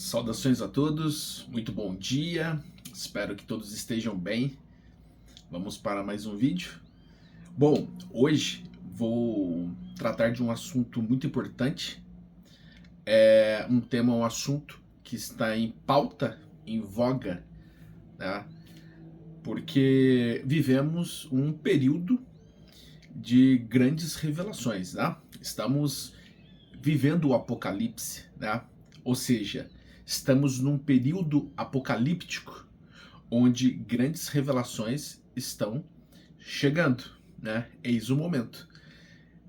Saudações a todos, muito bom dia, espero que todos estejam bem. Vamos para mais um vídeo. Bom, hoje vou tratar de um assunto muito importante. Um assunto que está em pauta, em voga, né? Porque vivemos um período de grandes revelações, né? Estamos vivendo o apocalipse, né? Ou seja, estamos num período apocalíptico onde grandes revelações estão chegando, né? Eis o momento.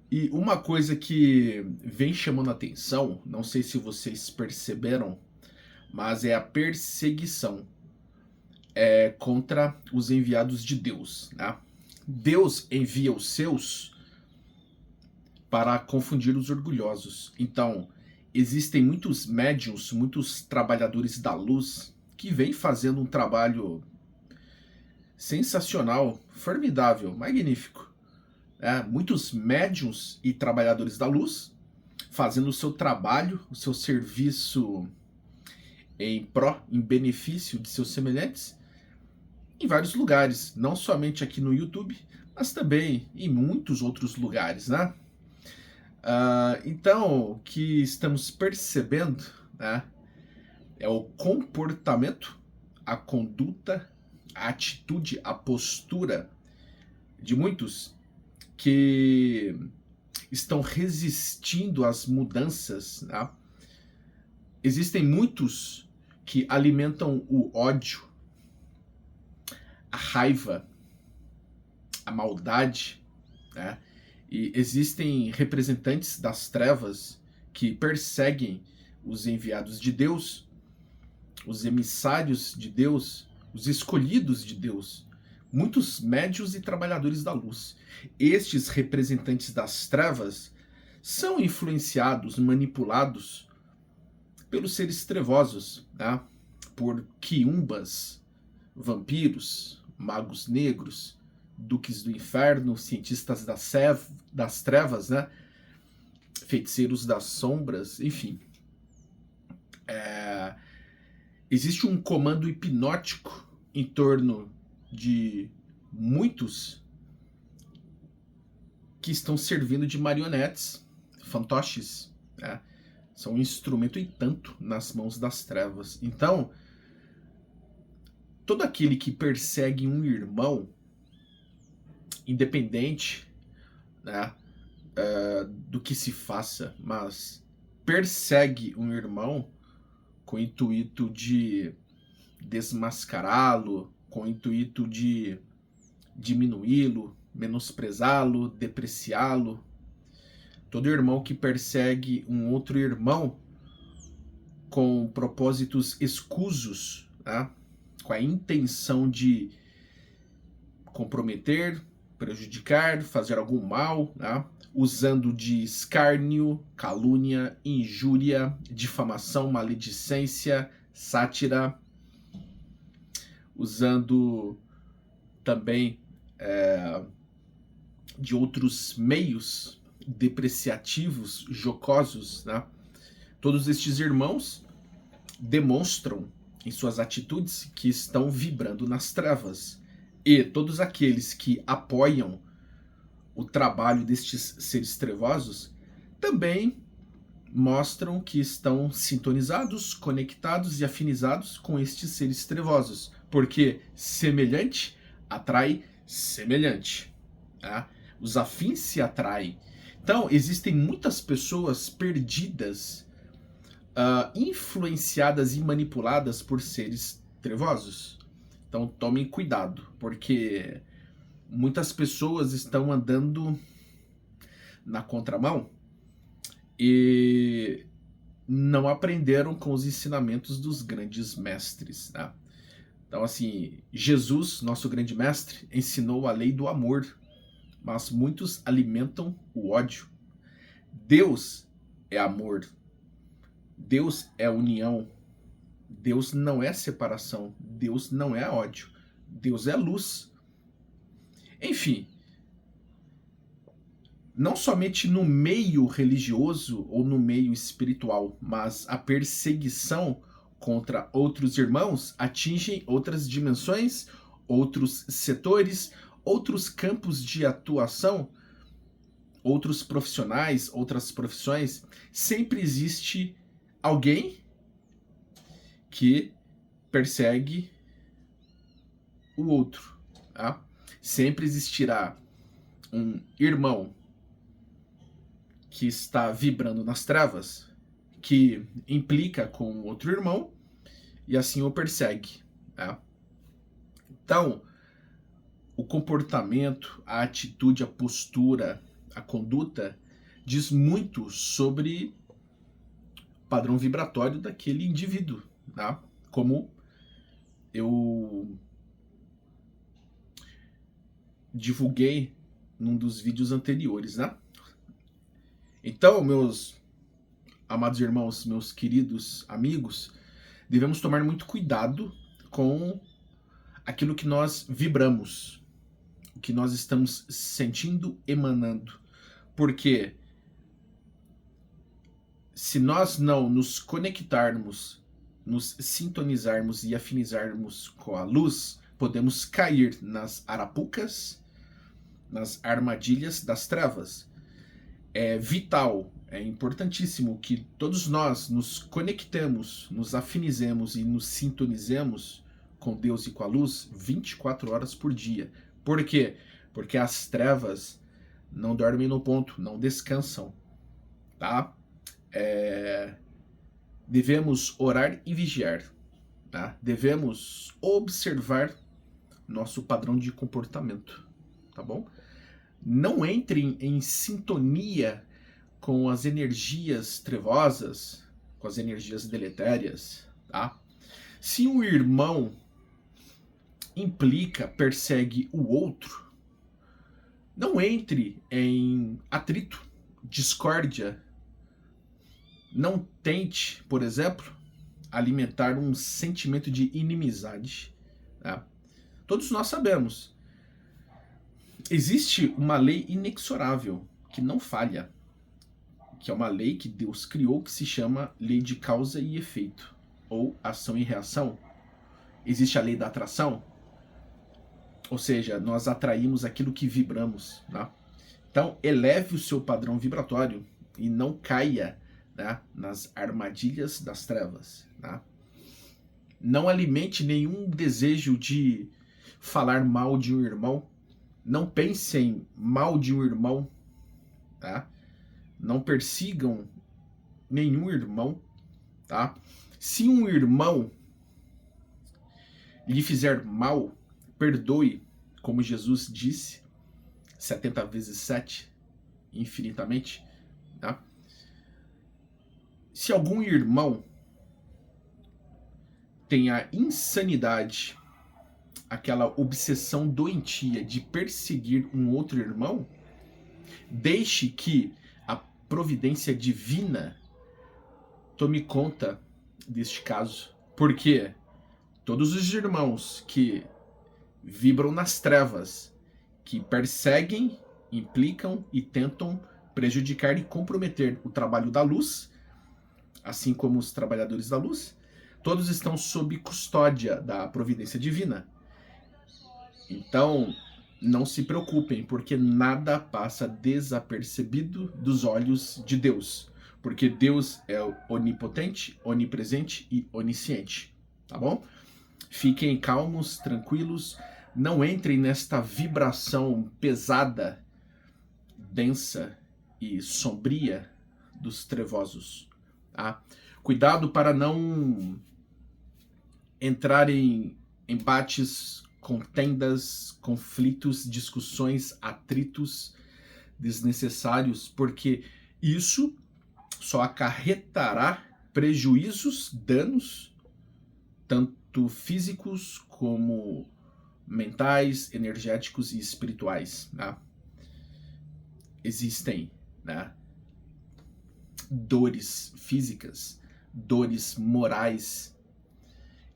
E uma coisa que vem chamando a atenção, não sei se vocês perceberam, mas é a perseguição contra os enviados de Deus, né? Deus envia os seus para confundir os orgulhosos. Então, existem muitos médiuns, muitos trabalhadores da luz que vêm fazendo um trabalho sensacional, formidável, magnífico. Muitos médiuns e trabalhadores da luz fazendo o seu trabalho, o seu serviço em benefício de seus semelhantes, em vários lugares, não somente aqui no YouTube, mas também em muitos outros lugares, né? Então, o que estamos percebendo, né, é o comportamento, a conduta, a atitude, a postura de muitos que estão resistindo às mudanças, né? Existem muitos que alimentam o ódio, a raiva, a maldade, né? E existem representantes das trevas que perseguem os enviados de Deus, os emissários de Deus, os escolhidos de Deus, muitos médios e trabalhadores da luz. Estes representantes das trevas são influenciados, manipulados pelos seres trevosos, né? Por quiumbas, vampiros, magos negros, duques do inferno, cientistas das trevas, né? Feiticeiros das sombras, enfim. Existe um comando hipnótico em torno de muitos que estão servindo de marionetes, fantoches, né? São um instrumento e tanto nas mãos das trevas. Então, todo aquele que persegue um irmão, independente, né, do que se faça, mas persegue um irmão com o intuito de desmascará-lo, com o intuito de diminuí-lo, menosprezá-lo, depreciá-lo. Todo irmão que persegue um outro irmão com propósitos escusos, né, com a intenção de comprometer, prejudicar, fazer algum mal, né, usando de escárnio, calúnia, injúria, difamação, maledicência, sátira, usando também de outros meios depreciativos, jocosos, né? Todos estes irmãos demonstram em suas atitudes que estão vibrando nas trevas. E todos aqueles que apoiam o trabalho destes seres trevosos também mostram que estão sintonizados, conectados e afinizados com estes seres trevosos, porque semelhante atrai semelhante, tá? Os afins se atraem. Então, existem muitas pessoas perdidas, influenciadas e manipuladas por seres trevosos. Então, tomem cuidado, porque muitas pessoas estão andando na contramão e não aprenderam com os ensinamentos dos grandes mestres, né? Então, assim, Jesus, nosso grande mestre, ensinou a lei do amor, mas muitos alimentam o ódio. Deus é amor. Deus é união. Deus não é separação. Deus não é ódio. Deus é luz. Enfim, não somente no meio religioso ou no meio espiritual, mas a perseguição contra outros irmãos atingem outras dimensões, outros setores, outros campos de atuação, outros profissionais, outras profissões. Sempre existe alguém que persegue o outro, tá? Sempre existirá um irmão que está vibrando nas trevas, que implica com outro irmão e assim o persegue, tá? Então, o comportamento, a atitude, a postura, a conduta diz muito sobre o padrão vibratório daquele indivíduo, tá? Como eu divulguei num dos vídeos anteriores, né? Então, meus amados irmãos, meus queridos amigos, devemos tomar muito cuidado com aquilo que nós vibramos, o que nós estamos sentindo, emanando. Porque se nós não nos conectarmos, nos sintonizarmos e afinizarmos com a luz, podemos cair nas arapucas, nas armadilhas das trevas. É vital, é importantíssimo que todos nós nos conectemos, nos afinizemos e nos sintonizemos com Deus e com a luz 24 horas por dia. Por quê? Porque as trevas não dormem no ponto, não descansam, tá? Devemos orar e vigiar, tá? Devemos observar nosso padrão de comportamento, tá bom? Não entrem em sintonia com as energias trevosas, com as energias deletérias, tá? Se um irmão implica, persegue o outro, não entre em atrito, discórdia. Não tente, por exemplo, alimentar um sentimento de inimizade, tá? Todos nós sabemos, existe uma lei inexorável que não falha, que é uma lei que Deus criou, que se chama lei de causa e efeito, ou ação e reação. Existe a lei da atração, ou seja, nós atraímos aquilo que vibramos, né? Então, eleve o seu padrão vibratório e não caia, né, nas armadilhas das trevas, né? Não alimente nenhum desejo de falar mal de um irmão. Não pensem mal de um irmão, tá? Não persigam nenhum irmão, tá? Se um irmão lhe fizer mal, perdoe, como Jesus disse, 70 vezes 7, infinitamente, tá? Se algum irmão tem a insanidade, aquela obsessão doentia de perseguir um outro irmão, deixe que a providência divina tome conta deste caso. Porque todos os irmãos que vibram nas trevas, que perseguem, implicam e tentam prejudicar e comprometer o trabalho da luz, assim como os trabalhadores da luz, todos estão sob custódia da providência divina. Então, não se preocupem, porque nada passa desapercebido dos olhos de Deus. Porque Deus é onipotente, onipresente e onisciente, tá bom? Fiquem calmos, tranquilos, não entrem nesta vibração pesada, densa e sombria dos trevosos, tá? Cuidado para não entrar em embates, contendas, conflitos, discussões, atritos desnecessários, porque isso só acarretará prejuízos, danos, tanto físicos como mentais, energéticos e espirituais, né? Existem, né, dores físicas, dores morais,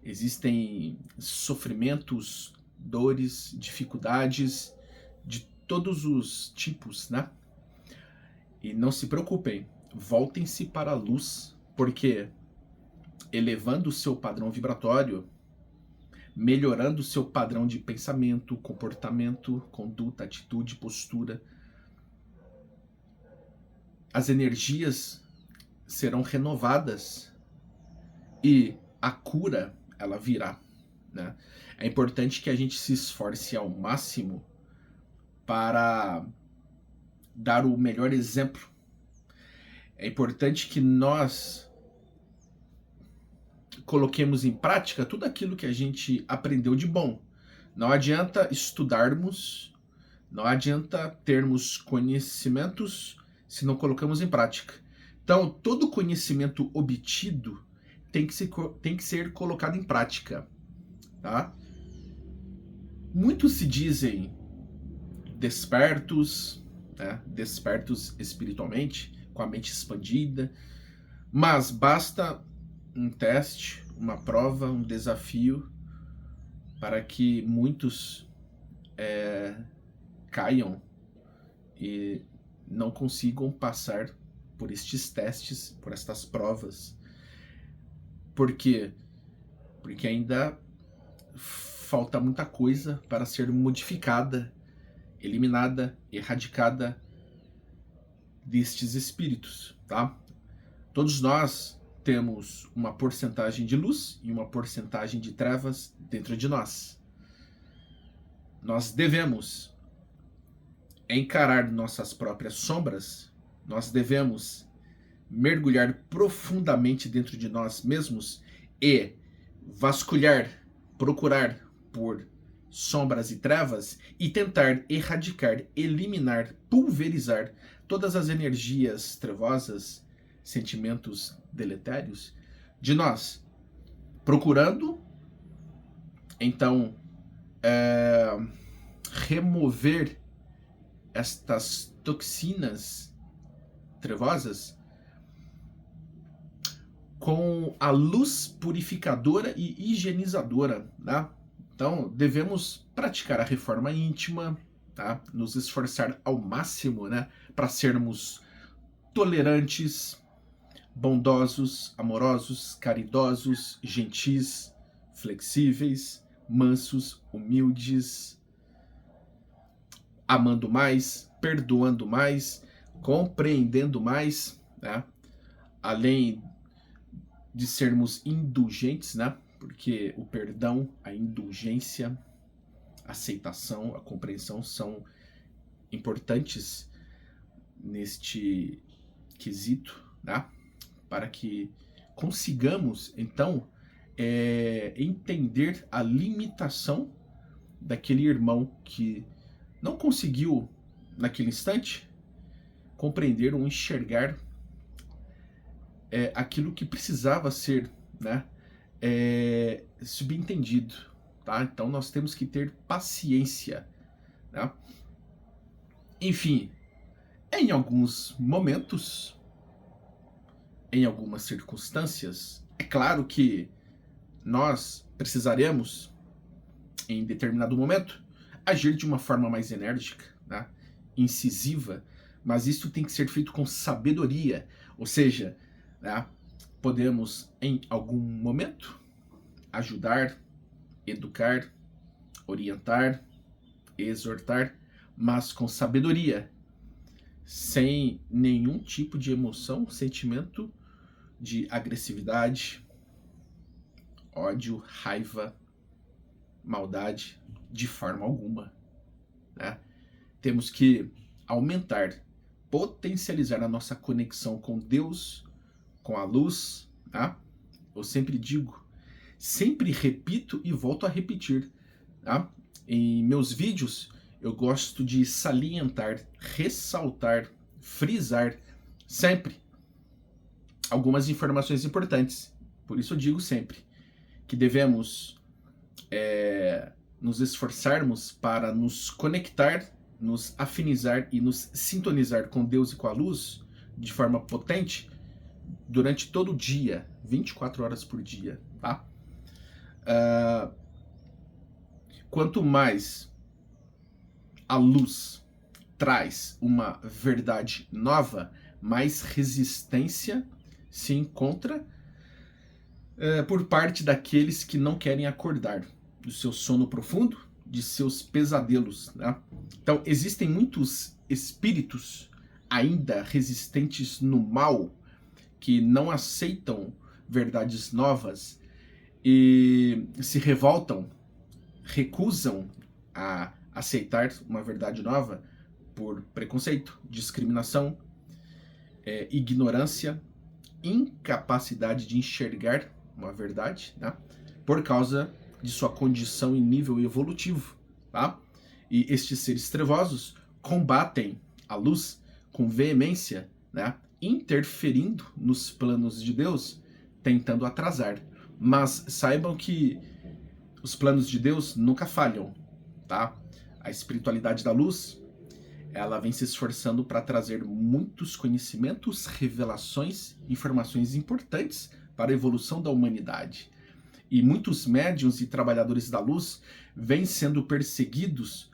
existem sofrimentos, dores, dificuldades de todos os tipos, né? E não se preocupem, voltem-se para a luz, porque elevando o seu padrão vibratório, melhorando o seu padrão de pensamento, comportamento, conduta, atitude, postura. As energias serão renovadas e a cura, ela virá, né? É importante que a gente se esforce ao máximo para dar o melhor exemplo. É importante que nós coloquemos em prática tudo aquilo que a gente aprendeu de bom. Não adianta estudarmos, não adianta termos conhecimentos se não colocamos em prática. Então, todo conhecimento obtido tem que ser colocado em prática, tá? Muitos se dizem despertos, né? Despertos espiritualmente, com a mente expandida, mas basta um teste, uma prova, um desafio para que muitos caiam e não consigam passar por estes testes, por estas provas. Por quê? Porque ainda falta muita coisa para ser modificada, eliminada, erradicada destes espíritos, tá? Todos nós temos uma porcentagem de luz e uma porcentagem de trevas dentro de nós. Nós devemos encarar nossas próprias sombras, nós devemos mergulhar profundamente dentro de nós mesmos e vasculhar, procurar por sombras e trevas e tentar erradicar, eliminar, pulverizar todas as energias trevosas, sentimentos deletérios de nós, procurando então remover estas toxinas trevosas com a luz purificadora e higienizadora, né? Então, devemos praticar a reforma íntima, tá? Nos esforçar ao máximo, né? Para sermos tolerantes, bondosos, amorosos, caridosos, gentis, flexíveis, mansos, humildes, amando mais, perdoando mais, compreendendo mais, né? Além de sermos indulgentes, né? Porque o perdão, a indulgência, a aceitação, a compreensão são importantes neste quesito, né? Para que consigamos, então, entender a limitação daquele irmão que não conseguiu, naquele instante, compreender ou enxergar aquilo que precisava ser, né, subentendido, tá? Então nós temos que ter paciência, né? Enfim, em alguns momentos, em algumas circunstâncias, é claro que nós precisaremos, em determinado momento, agir de uma forma mais enérgica, né? Incisiva, mas isso tem que ser feito com sabedoria, ou seja, né? Podemos, em algum momento, ajudar, educar, orientar, exortar, mas com sabedoria, sem nenhum tipo de emoção, sentimento de agressividade, ódio, raiva, maldade, de forma alguma, né? Temos que aumentar, potencializar a nossa conexão com Deus, com a luz, tá? Eu sempre digo, sempre repito e volto a repetir, tá? Em meus vídeos eu gosto de salientar, ressaltar, frisar sempre algumas informações importantes. Por isso eu digo sempre que devemos nos esforçarmos para nos conectar, nos afinizar e nos sintonizar com Deus e com a luz de forma potente durante todo o dia, 24 horas por dia, tá? Quanto mais a luz traz uma verdade nova, mais resistência se encontra por parte daqueles que não querem acordar do seu sono profundo, de seus pesadelos, né? Então, existem muitos espíritos ainda resistentes no mal, que não aceitam verdades novas e se revoltam, recusam a aceitar uma verdade nova por preconceito, discriminação, ignorância, incapacidade de enxergar uma verdade, né? Por causa de sua condição em nível evolutivo, tá? E estes seres trevosos combatem a luz com veemência, né? Interferindo nos planos de Deus, tentando atrasar. Mas saibam que os planos de Deus nunca falham, tá? A espiritualidade da luz, ela vem se esforçando para trazer muitos conhecimentos, revelações, informações importantes para a evolução da humanidade. E muitos médiuns e trabalhadores da luz vêm sendo perseguidos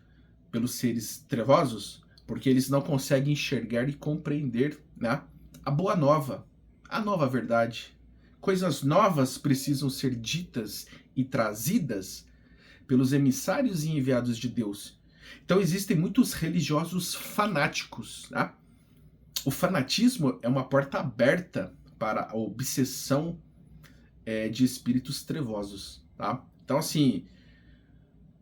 pelos seres trevosos porque eles não conseguem enxergar e compreender, né, a boa nova, a nova verdade. Coisas novas precisam ser ditas e trazidas pelos emissários e enviados de Deus. Então existem muitos religiosos fanáticos, né? O fanatismo é uma porta aberta para a obsessão de espíritos trevosos, tá? Então, assim,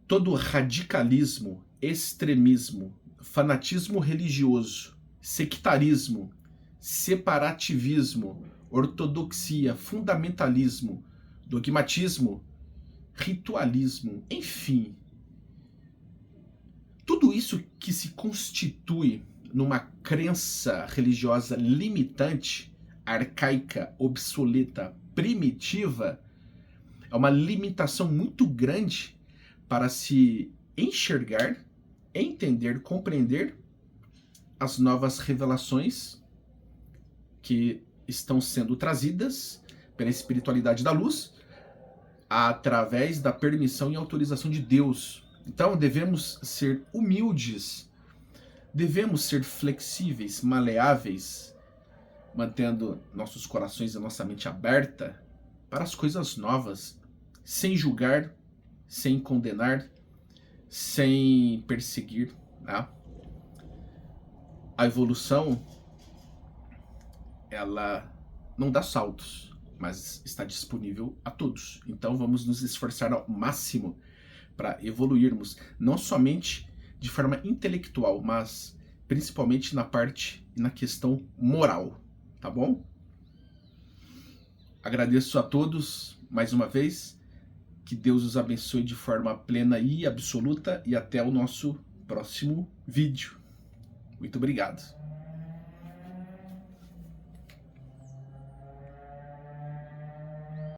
todo radicalismo, extremismo, fanatismo religioso, sectarismo, separativismo, ortodoxia, fundamentalismo, dogmatismo, ritualismo, enfim, tudo isso que se constitui numa crença religiosa limitante, arcaica, obsoleta, primitiva, é uma limitação muito grande para se enxergar, entender, compreender as novas revelações que estão sendo trazidas pela espiritualidade da luz através da permissão e autorização de Deus. Então devemos ser humildes, devemos ser flexíveis, maleáveis, mantendo nossos corações e nossa mente aberta para as coisas novas, sem julgar, sem condenar, sem perseguir, né? A evolução, ela não dá saltos, mas está disponível a todos. Então vamos nos esforçar ao máximo para evoluirmos, não somente de forma intelectual, mas principalmente na parte e na questão moral, tá bom? Agradeço a todos mais uma vez, que Deus os abençoe de forma plena e absoluta, e até o nosso próximo vídeo. Muito obrigado.